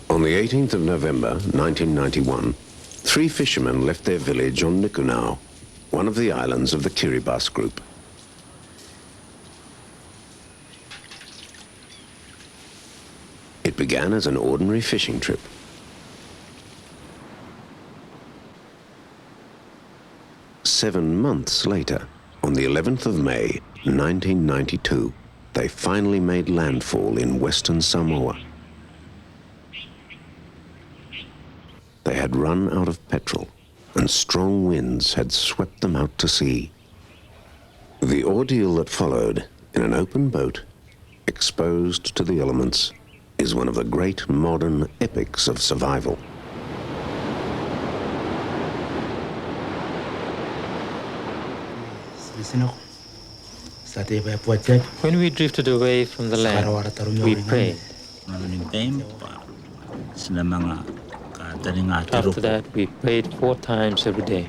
On the 18th of November, 1991, 3 fishermen left their village on Nikunau, one of the islands of the Kiribati group. It began as an ordinary fishing trip. Seven months later, on the 11th of May, 1992, they finally made landfall in Western Samoa. They had run out of petrol, and strong winds had swept them out to sea. The ordeal that followed, in an open boat, exposed to the elements, is one of the great modern epics of survival. When we drifted away from the land, we prayed. After that, we prayed 4 times every day,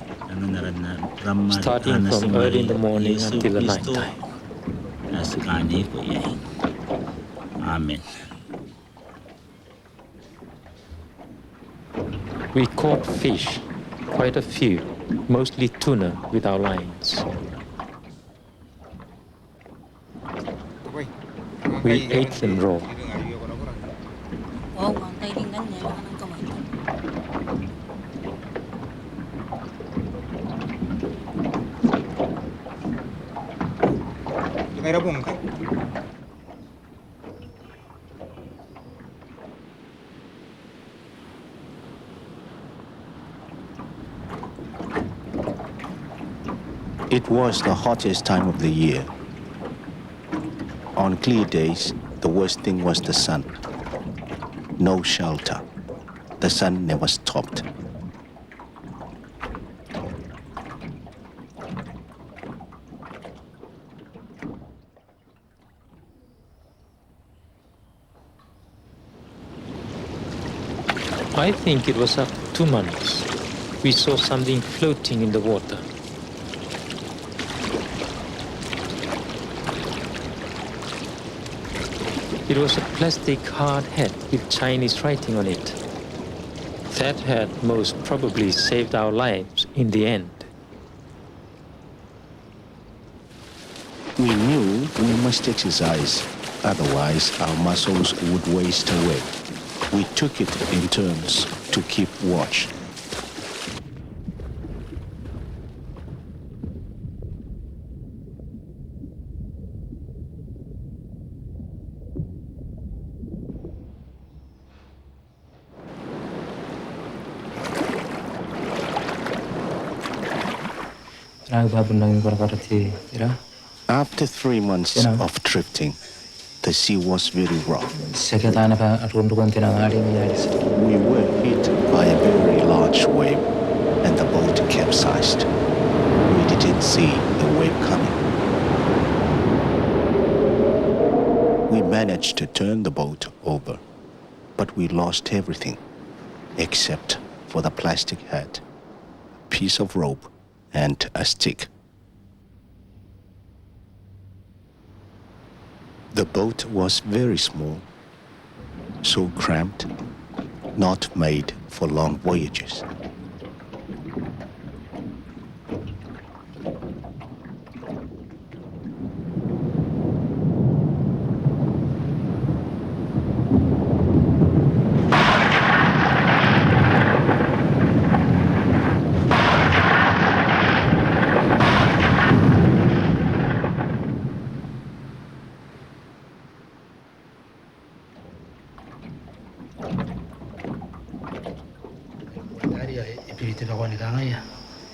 starting from early in the morning until the night time. Amen. We caught fish, quite a few, mostly tuna with our lines. We ate them raw. It was the hottest time of the year. On clear days, the worst thing was the sun. No shelter. The sun never stopped. I think it was after 2 months. We saw something floating in the water. It was a plastic hard hat with Chinese writing on it. That had most probably saved our lives in the end. We knew we must exercise, otherwise our muscles would waste away. We took it in turns to keep watch. After 3 months of drifting, the sea was very rough. We were hit by a very large wave, and the boat capsized. We didn't see the wave coming. We managed to turn the boat over, but we lost everything, except for the plastic hat, a piece of rope, and a stick. The boat was very small, so cramped, not made for long voyages.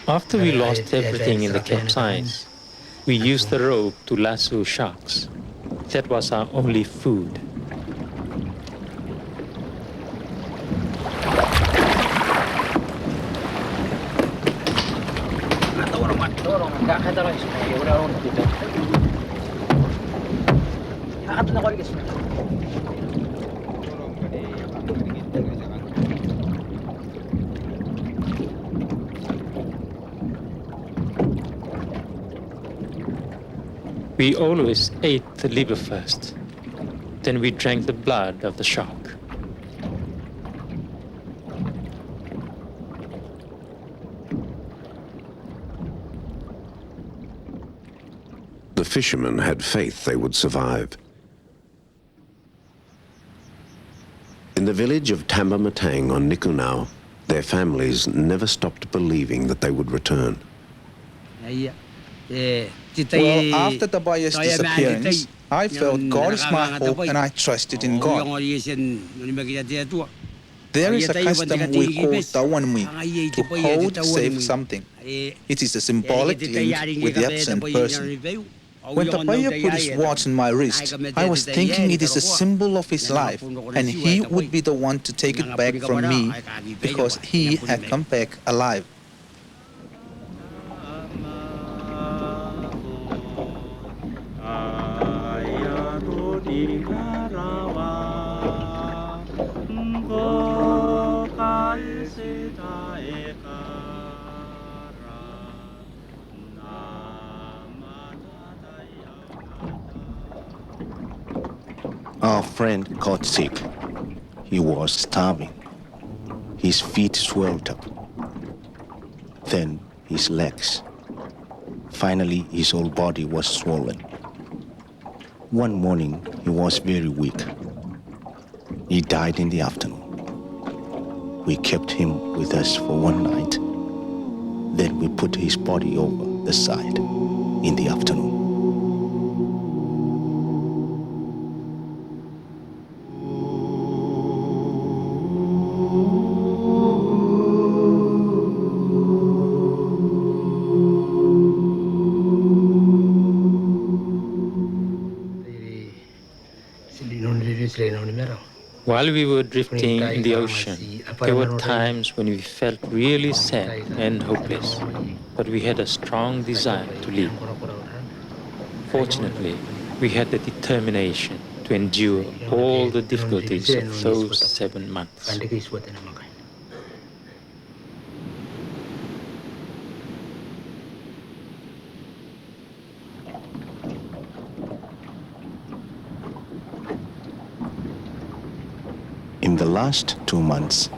After we lost everything in the capsize, we used the rope to lasso sharks. That was our only food. We always ate the liver first. Then we drank the blood of the shark. The fishermen had faith they would survive. In the village of Tambamatang on Nikunau, their families never stopped believing that they would return. Well, after the boy's disappearance, I felt God is my hope and I trusted in God. There is a custom we call Tawanmi, to hold, save something. It is a symbolic link with the absent person. When Tapaya put his watch on my wrist, I was thinking it is a symbol of his life, and he would be the one to take it back from me, because he had come back alive. Our friend got sick. He was starving. His feet swelled up. Then his legs. Finally, his whole body was swollen. One morning, he was very weak. He died in the afternoon. We kept him with us for one night. Then we put his body over the side in the afternoon. While we were drifting in the ocean, there were times when we felt really sad and hopeless, but we had a strong desire to live. Fortunately, we had the determination to endure all the difficulties of those 7 months. In the last 2 months,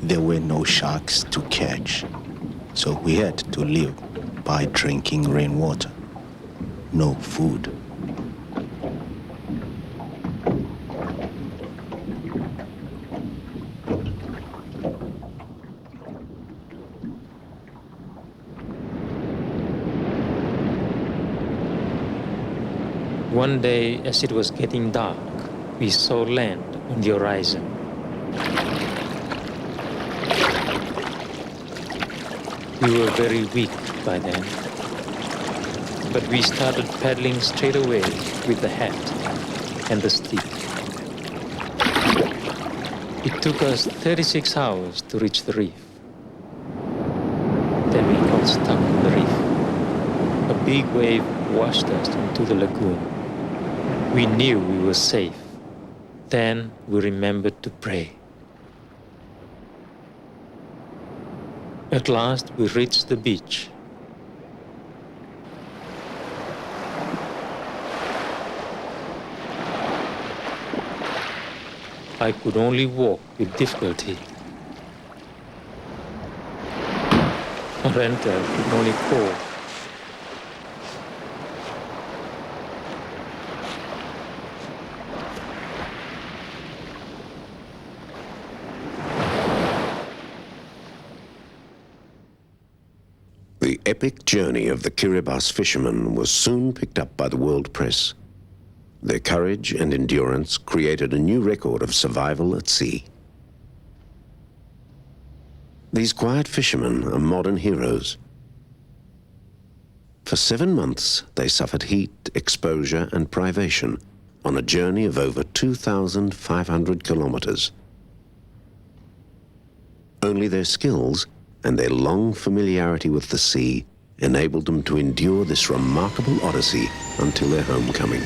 there were no sharks to catch, so we had to live by drinking rainwater. No food. One day, as it was getting dark, we saw land on the horizon. We were very weak by then, but we started paddling straight away with the hat and the stick. It took us 36 hours to reach the reef. Then we got stuck on the reef. A big wave washed us into the lagoon. We knew we were safe. Then we remembered to pray. At last we reached the beach. I could only walk with difficulty. A renter could only call. The epic journey of the Kiribati fishermen was soon picked up by the world press. Their courage and endurance created a new record of survival at sea. These quiet fishermen are modern heroes. For 7 months, they suffered heat, exposure, and privation on a journey of over 2,500 kilometers. Only their skills and their long familiarity with the sea enabled them to endure this remarkable odyssey until their homecoming.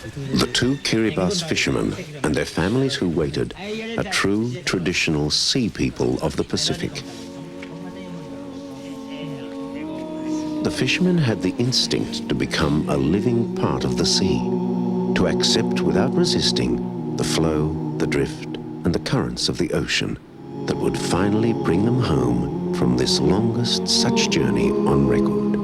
The two Kiribati fishermen and their families who waited are true traditional sea people of the Pacific. The fishermen had the instinct to become a living part of the sea, to accept without resisting the flow, the drift, and the currents of the ocean that would finally bring them home from this longest such journey on record.